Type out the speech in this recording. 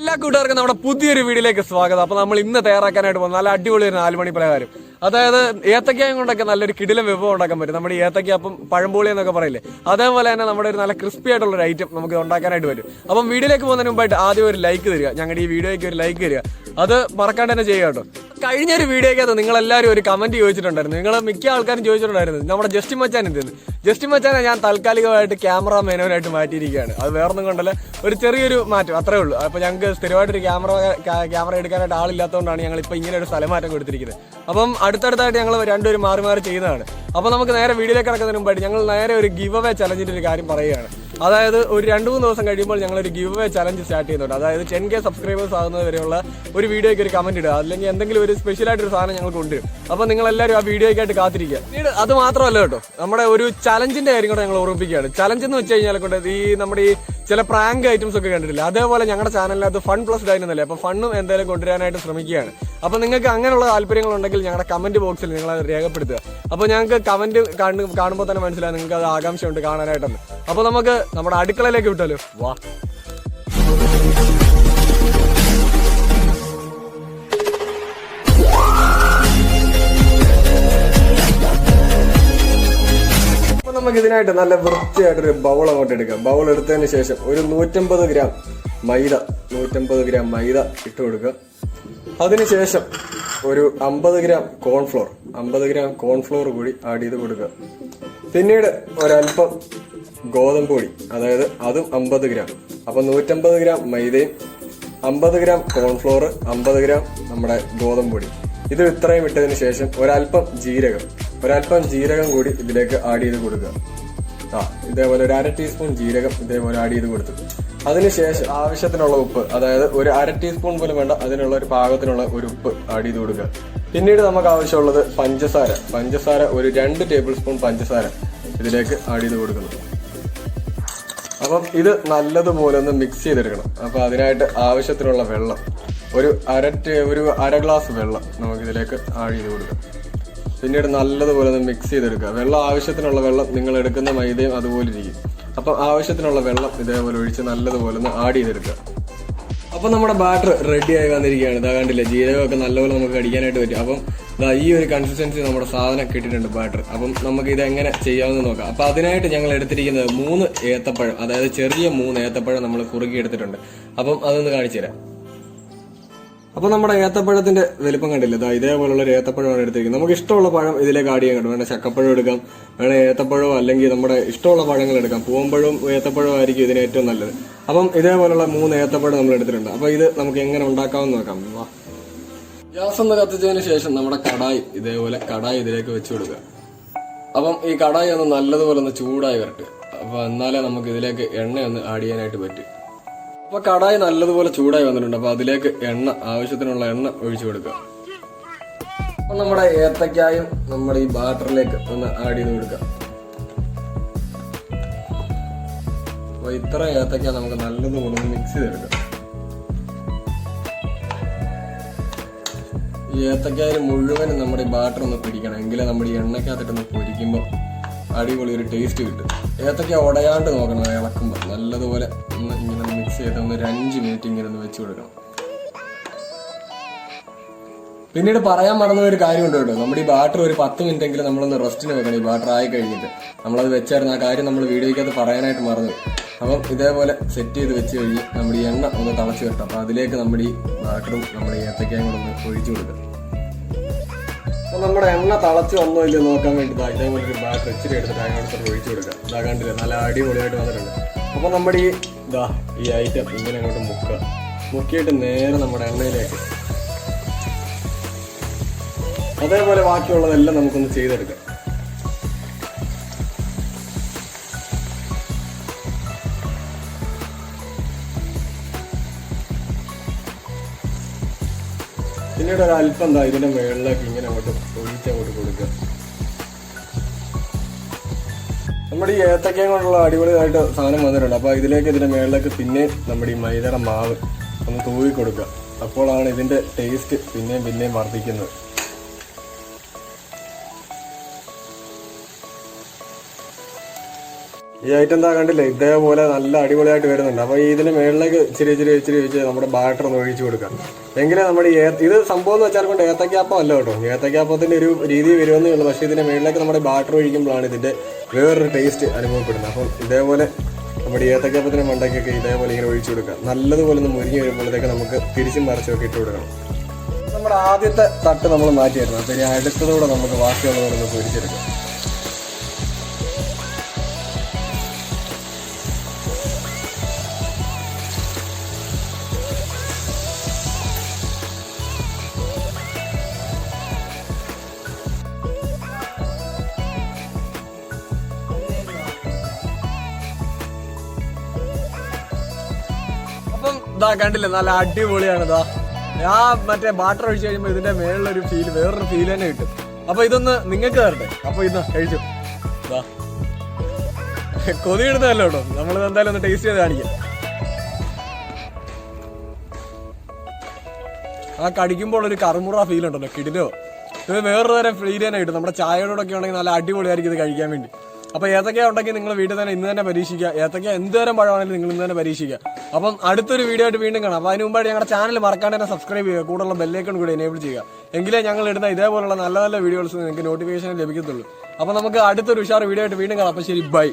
എല്ലാ കൂട്ടുകാർക്കും നമ്മുടെ പുതിയൊരു വീഡിയോയിലേക്ക് സ്വാഗതം. അപ്പൊ നമ്മൾ ഇന്ന് തയ്യാറാക്കാനായിട്ട് പോകുന്നത് നല്ല അടിപൊളി ഒരു 4 മണി പലഹാരം. അതായത് ഏത്തക്കായും കൊണ്ടൊക്കെ നല്ലൊരു കിടിലം വിഭവം ഉണ്ടാക്കാൻ പറ്റും. നമ്മുടെ ഏത്തക്ക അപ്പം പഴംപൊളി എന്നൊക്കെ പറയില്ലേ, അതേപോലെ തന്നെ നമ്മുടെ ഒരു നല്ല ക്രിസ്പി ആയിട്ടുള്ള ഒരു ഐറ്റം നമുക്ക് ഉണ്ടാക്കാനായിട്ട് പറ്റും. അപ്പം വീഡിയോയിലേക്ക് പോകുന്നതിന് മുമ്പായിട്ട് ആദ്യം ഒരു ലൈക്ക് തരിക, ഞങ്ങളുടെ ഈ വീഡിയോയ്ക്ക് ഒരു ലൈക്ക് തരിക, അത് മറക്കാണ്ട് തന്നെ ചെയ്യുക കേട്ടോ. കഴിഞ്ഞൊരു വീഡിയോയ്ക്കകത്ത് നിങ്ങളെല്ലാവരും ഒരു കമന്റ് ചോദിച്ചിട്ടുണ്ടായിരുന്നു. നിങ്ങൾ മിക്ക ആൾക്കാരും ചോദിച്ചിട്ടുണ്ടായിരുന്നു നമ്മുടെ ജസ്റ്റിൻ മച്ചാൻ എന്തെന്ന്. ജസ്റ്റിൻ മച്ചാനെ ഞാൻ താൽക്കാലികമായിട്ട് ക്യാമറ മേനോനായിട്ട് മാറ്റിയിരിക്കുകയാണ്. അത് വേറൊന്നും കൊണ്ടല്ല, ഒരു ചെറിയൊരു മാറ്റം അത്രേ ഉള്ളൂ. അപ്പോൾ ഞങ്ങൾക്ക് സ്ഥിരമായിട്ടൊരു ക്യാമറ എടുക്കാനായിട്ട് ആളില്ലാത്തതുകൊണ്ടാണ് ഞങ്ങൾ ഇപ്പോൾ ഇങ്ങനെ ഒരു സ്ഥലമാറ്റം കൊടുത്തിരിക്കുന്നത്. അപ്പം അടുത്തടുത്തായിട്ട് ഞങ്ങൾ രണ്ടുപേരും മാറി മാറി ചെയ്യുന്നതാണ്. അപ്പോൾ നമുക്ക് നേരെ വീഡിയോയിലേക്ക് കിടക്കുന്നതിന് മുമ്പായിട്ട് ഞങ്ങൾ നേരെ ഒരു ഗിവ് അവേ ചലഞ്ചിൻ്റെ ഒരു കാര്യം പറയുകയാണ്. അതായത് ഒരു 2-3 ദിവസം കഴിയുമ്പോൾ ഞങ്ങളൊരു ഗിവ് അവേ ചലഞ്ച് സ്റ്റാർട്ട് ചെയ്യുന്നുണ്ട്. അതായത് 10K സബ്സ്ക്രൈബേഴ്സ് ആകുന്നത് വരെയുള്ള ഒരു വീഡിയോയ്ക്ക് ഒരു കമന്റ് ഇടുക, അല്ലെങ്കിൽ എന്തെങ്കിലും ഒരു സ്പെഷ്യലായിട്ടൊരു സാധനം ഞങ്ങൾ കൊണ്ടുവരും. അപ്പോൾ നിങ്ങളെല്ലാവരും ആ വീഡിയോയ്ക്കായിട്ട് കാത്തിരിക്കുക. പിന്നീട് അത് മാത്രമല്ല കേട്ടോ, നമ്മുടെ ഒരു ചലഞ്ചിന്റെ കാര്യം കൂടെ ഞങ്ങൾ ഓർമ്മിപ്പിക്കുകയാണ്. ചലഞ്ച് എന്ന് വെച്ച് കഴിഞ്ഞാൽ കൊണ്ട് നമ്മുടെ ഈ ചില പ്രാങ്ക് ഐറ്റംസ് ഒക്കെ കണ്ടിട്ടില്ല, അതേപോലെ ഞങ്ങളുടെ ചാനലിനകത്ത് ഫൺ പ്ലസ് ഡൈൻ എന്നല്ലേ, അപ്പോൾ ഫണ്ണും എന്തായാലും കൊണ്ടുവരാനായിട്ട് ശ്രമിക്കുകയാണ്. അപ്പോൾ നിങ്ങൾക്ക് അങ്ങനെയുള്ള താല്പര്യങ്ങളുണ്ടെങ്കിൽ ഞങ്ങളുടെ കമന്റ് ബോക്സിൽ നിങ്ങൾ അത് രേഖപ്പെടുത്തുക. അപ്പോൾ ഞങ്ങൾക്ക് കമന്റ് കാണുമ്പോൾ തന്നെ മനസ്സിലാവും നിങ്ങൾക്ക് അത് ആകാംക്ഷയുണ്ട് കാണാനായിട്ടെന്ന്. അപ്പോൾ നമുക്ക് നമ്മുടെ അടുക്കളയിലേക്ക് വിട്ടാലോ, വാ. നമുക്ക് ഇതിനായിട്ട് നല്ല വൃത്തിയായിട്ടൊരു ബൗൾ അങ്ങോട്ട് എടുക്കാം. ബൗൾ എടുത്തതിന് ശേഷം ഒരു 150 ഗ്രാം മൈദ ഇട്ട് കൊടുക്കുക. അതിനുശേഷം ഒരു 50 ഗ്രാം കോൺഫ്ലോർ കൂടി ആഡ് ചെയ്ത് കൊടുക്കുക. പിന്നീട് ഒരല്പം ഗോതമ്പ് പൊടി, അതായത് അതും 50 ഗ്രാം. അപ്പം 150 ഗ്രാം മൈദയും 50 ഗ്രാം കോൺഫ്ലോർ, 50 ഗ്രാം നമ്മുടെ ഗോതമ്പ് പൊടി, ഇത് ഇത്രയും ഇട്ടതിന് ശേഷം ഒരല്പം ജീരകം കൂടി ഇതിലേക്ക് ആഡ് ചെയ്ത് കൊടുക്കുക. ഇതേപോലെ ഒരു 1/2 ടീസ്പൂൺ ജീരകം ഇതേപോലെ ആഡ് ചെയ്ത് കൊടുത്തു. അതിനുശേഷം ആവശ്യത്തിനുള്ള ഉപ്പ്, അതായത് ഒരു 1/2 ടീസ്പൂൺ പോലും വേണ്ട, അതിനുള്ള ഒരു പാകത്തിനുള്ള ഒരു ഉപ്പ് ആഡ് ചെയ്ത് കൊടുക്കുക. പിന്നീട് നമുക്ക് ആവശ്യമുള്ളത് പഞ്ചസാര ഒരു 2 ടേബിൾ സ്പൂൺ പഞ്ചസാര ഇതിലേക്ക് ആഡ് ചെയ്ത് കൊടുക്കുന്നു. അപ്പം ഇത് നല്ലതുപോലെ ഒന്ന് മിക്സ് ചെയ്തെടുക്കണം. അപ്പം അതിനായിട്ട് ആവശ്യത്തിനുള്ള വെള്ളം ഒരു അര ഗ്ലാസ് വെള്ളം നമുക്കിതിലേക്ക് ആഡ് ചെയ്ത് കൊടുക്കാം. പിന്നീട് നല്ലതുപോലെ ഒന്ന് മിക്സ് ചെയ്തെടുക്കുക. വെള്ളം ആവശ്യത്തിനുള്ള വെള്ളം നിങ്ങൾ എടുക്കുന്ന മൈദയും അതുപോലെ ഇരിക്കും. അപ്പം ആവശ്യത്തിനുള്ള വെള്ളം ഇതേപോലെ ഒഴിച്ച് നല്ലതുപോലെ ഒന്ന് ആഡ് ചെയ്തെടുക്കുക. അപ്പം നമ്മുടെ ബാറ്റർ റെഡി ആയി വന്നിരിക്കുകയാണ്. ഇതാ കണ്ടില്ലേ, ജീരകമൊക്കെ നല്ലപോലെ നമുക്ക് കടിക്കാനായിട്ട് പറ്റും. അപ്പം ഈ ഒരു കൺസിസ്റ്റൻസി നമ്മുടെ സാധനം കിട്ടിയിട്ടുണ്ട് ബാറ്റർ. അപ്പം നമുക്ക് ഇത് എങ്ങനെ ചെയ്യാമെന്ന് നോക്കാം. അപ്പം അതിനായിട്ട് ഞങ്ങൾ എടുത്തിരിക്കുന്നത് 3 ഏത്തപ്പഴം, അതായത് ചെറിയ 3 ഏത്തപ്പഴം നമ്മൾ കുറുക്കി എടുത്തിട്ടുണ്ട്. അപ്പം അതൊന്ന് കാണിച്ചു തരാം. അപ്പോൾ നമ്മുടെ ഏത്തപ്പഴത്തിന്റെ വലിപ്പം കണ്ടില്ല, ഇതേപോലുള്ള ഒരു ഏത്തപ്പഴമാണ് എടുത്തിരിക്കുന്നത്. നമുക്ക് ഇഷ്ടമുള്ള പഴം ഇതിലേക്ക് ആഡ് ചെയ്യാൻ കിട്ടും. വേണേൽ ചക്കപ്പഴം എടുക്കാം, വേണേൽ ഏത്തപ്പഴമോ അല്ലെങ്കിൽ നമ്മുടെ ഇഷ്ടമുള്ള പഴങ്ങൾ എടുക്കാം. പൂവമ്പഴവും ഏത്തപ്പഴവും ആയിരിക്കും ഇതിന് ഏറ്റവും നല്ലത്. അപ്പം ഇതേപോലുള്ള 3 ഏത്തപ്പഴം നമ്മൾ എടുത്തിട്ടുണ്ട്. അപ്പോൾ ഇത് നമുക്ക് എങ്ങനെ ഉണ്ടാക്കാമെന്ന് നോക്കാം. ഗ്യാസ് ഒന്ന് കത്തിച്ചതിന് ശേഷം നമ്മുടെ കടായി ഇതിലേക്ക് വെച്ച് കൊടുക്കുക. അപ്പം ഈ കടായി ഒന്ന് നല്ലതുപോലെ ഒന്ന് ചൂടായി വരട്ടെ. അപ്പോൾ എന്നാലേ നമുക്ക് ഇതിലേക്ക് എണ്ണയൊന്ന് ആഡ് ചെയ്യാനായിട്ട് പറ്റും. അപ്പൊ കടായി നല്ലതുപോലെ ചൂടായി വന്നിട്ടുണ്ട്. അപ്പൊ അതിലേക്ക് ആവശ്യത്തിനുള്ള എണ്ണ ഒഴിച്ചു കൊടുക്കുക. അപ്പൊ നമ്മുടെ ഏത്തക്കായും നമ്മുടെ ഈ ബാറ്ററിലേക്ക് ഒന്ന് ആഡ് ചെയ്ത് കൊടുക്കുക. അപ്പൊ ഇത്ര ഏത്തക്ക നമുക്ക് നല്ലതുപോലെ ഒന്ന് മിക്സ് ചെയ്തെടുക്കാം. ഈ ഏത്തക്കായ മുഴുവനും നമ്മുടെ ഈ ബാറ്റർ ഒന്ന് പിടിക്കണം, എങ്കിലേ നമ്മുടെ ഈ എണ്ണക്കകത്തിട്ടൊന്ന് പൊരിക്കുമ്പോൾ അടിപൊളി ഒരു ടേസ്റ്റ് കിട്ടും. ഏത്തക്ക ഉടയാണ്ട് നോക്കണം, ഇളക്കുമ്പോൾ നല്ലതുപോലെ ഒന്ന് ഇങ്ങനെ മിക്സ് ചെയ്ത് ഒന്ന് 5 മിനിറ്റ് ഇങ്ങനെ ഒന്ന് വെച്ച് കൊടുക്കണം. പിന്നീട് പറയാൻ മറന്ന ഒരു കാര്യമുണ്ട് കേട്ടോ, നമ്മുടെ ഈ ബാറ്റർ ഒരു 10 മിനിറ്റ് എങ്കിലും നമ്മളൊന്ന് റെസ്റ്റിന് വെക്കണം. ഈ ബാറ്റർ ആയി കഴിഞ്ഞിട്ട് നമ്മളത് വെച്ചായിരുന്നു, ആ കാര്യം നമ്മൾ വീഡിയോയ്ക്കകത്ത് പറയാനായിട്ട് മറന്നു. അപ്പം ഇതേപോലെ സെറ്റ് ചെയ്ത് വെച്ച് കഴിഞ്ഞ് നമ്മുടെ ഈ എണ്ണ ഒന്ന് തിളച്ച് വരട്ടെ. അപ്പം അതിലേക്ക് നമ്മുടെ ഈ ബാറ്ററും നമ്മുടെ ഈ ഏത്തക്കയും കൂടെ ഒന്ന് ഒഴിച്ചു കൊടുക്കുക. അപ്പോൾ നമ്മുടെ എണ്ണ തിളച്ച് വന്നോ ഇല്ല നോക്കാൻ വേണ്ടി ഇതേപോലെ ഒരു ബാറ്റർ ഇച്ചിരി എടുത്തിട്ട് അതിനടുത്ത് ഒഴിച്ചു കൊടുക്കുക. ഇതാ കണ്ടില്ല, നല്ല അടിപൊളിയായിട്ട് വന്നിട്ടുണ്ട്. അപ്പോൾ നമ്മുടെ ഈ ഐറ്റം ഇങ്ങനെ അങ്ങോട്ട് മുക്കിയിട്ട് നേരെ നമ്മുടെ എണ്ണയിലേക്ക്, അതേപോലെ ബാക്കിയുള്ളതെല്ലാം നമുക്കൊന്ന് ചെയ്തെടുക്കാം. പിന്നീട് ഒരല്പം ഇതിന്റെ മുകളിലേക്ക് ഇങ്ങനെ അങ്ങോട്ട് ഒഴിച്ചങ്ങോട്ട് കൊടുക്കുക. നമ്മുടെ ഈ ഏത്തക്കയും കൊണ്ടുള്ള അടിപൊളിയായിട്ട് സാധനം വന്നിട്ടുണ്ട്. അപ്പോൾ ഇതിന്റെ മുകളിലേക്ക് പിന്നെ നമ്മുടെ ഈ മൈദയുടെ മാവ് ഒന്ന് തൂവി കൊടുക്കുക. അപ്പോഴാണ് ഇതിന്റെ ടേസ്റ്റ് പിന്നെയും വർദ്ധിക്കുന്നത്. ഈ ഐറ്റം എന്താ കണ്ടില്ലേ, ഇതേപോലെ നല്ല അടിപൊളിയായിട്ട് വരുന്നുണ്ട്. അപ്പോൾ ഇതിന് മേളിലേക്ക് ഇച്ചിരി നമ്മുടെ ബാറ്റർ ഒന്ന് ഒഴിച്ചു കൊടുക്കാം. എങ്കിലേ നമ്മുടെ ഇത് സംഭവം എന്ന് വെച്ചാൽ കൊണ്ട് ഏത്തക്കാപ്പം അല്ല കേട്ടോ, ഏത്തക്കാപ്പത്തിന്റെ ഒരു രീതി വരുമെന്നേ ഉള്ളൂ. പക്ഷേ ഇതിന്റെ മേളിലേക്ക് നമ്മുടെ ബാറ്റർ ഒഴിക്കുമ്പോഴാണ് ഇതിന്റെ വേറൊരു ടേസ്റ്റ് അനുഭവപ്പെടുന്നത്. അപ്പം ഇതേപോലെ നമ്മുടെ ഏത്തക്കാപ്പത്തിന് മണ്ടയ്ക്കൊക്കെ ഇതേപോലെ ഇങ്ങനെ ഒഴിച്ചു കൊടുക്കുക. നല്ലതുപോലെ ഒന്ന് മുരിഞ്ഞ് വരുമ്പോഴത്തേക്ക് നമുക്ക് തിരിച്ചും മറിച്ചൊക്കെ ഇട്ട് കൊടുക്കണം. നമ്മുടെ ആദ്യത്തെ തട്ട് നമ്മൾ മാറ്റിയായിരുന്നു. അപ്പോൾ ഇനി അടുത്തതോടെ നമുക്ക് ബാക്കിയുള്ളതൊന്ന് പൊരിച്ചെടുക്കാം. ഇതാ കണ്ടില്ലേ, നല്ല അടിപൊളിയാണ്. ഇതാ മറ്റേ ബാറ്റർ ഒഴിച്ച് കഴിയുമ്പോൾ ഇതിന്റെ മേളിലൊരു ഫീൽ, വേറൊരു ഫീൽ തന്നെ കിട്ടും. അപ്പൊ ഇതൊന്ന് നിങ്ങൾക്ക് തരട്ടെ. അപ്പൊ ഇന്ന് കഴിച്ചു. ഇതാ കൊതി ഇടുന്നതല്ലോ കേട്ടോ, നമ്മളിത് എന്തായാലും ഒന്ന് ടേസ്റ്റ് ചെയ്ത് കാണിക്കാം. ആ കടിക്കുമ്പോൾ ഒരു കറുമുറ ഫീൽ ഉണ്ടല്ലോ, കിടിലോ. ഇത് വേറൊരു തരം ഫീൽ തന്നെ കിട്ടും. നമ്മുടെ ചായയോടൊക്കെ ഉണ്ടെങ്കിൽ നല്ല അടിപൊളിയായിരിക്കും ഇത് കഴിക്കാൻ വേണ്ടി. അപ്പോൾ ഏത്തക്ക ഉണ്ടെങ്കിൽ നിങ്ങൾ വീട്ടിൽ തന്നെ ഇന്ന് തന്നെ പരീക്ഷിക്കുക. ഏത്തക്ക എന്തുതരം പഴമാണെങ്കിലും നിങ്ങൾ ഇന്ന് തന്നെ പരീക്ഷിക്കുക. അപ്പം അടുത്തൊരു വീഡിയോ ആയിട്ട് വീണ്ടും കാണാം. അപ്പോൾ അതിന് മുമ്പായിട്ട് ഞങ്ങളുടെ ചാനൽ മറക്കാണ്ട് തന്നെ സബ്സ്ക്രൈബ് ചെയ്യുക, കൂടുതലുള്ള ബെല്ലൈക്കൺ കൂടി എനേബിൾ ചെയ്യുക. എങ്കിലേ ഞങ്ങൾ ഇടുന്ന ഇതേപോലുള്ള നല്ല നല്ല വീഡിയോസ് നിങ്ങൾക്ക് നോട്ടിഫിക്കേഷൻ ലഭിക്കത്തുള്ളൂ. അപ്പോൾ നമുക്ക് അടുത്തൊരു ഉഷാർ വീഡിയോ ആയിട്ട് വീണ്ടും കാണാം. അപ്പോൾ ശരി, ബൈ.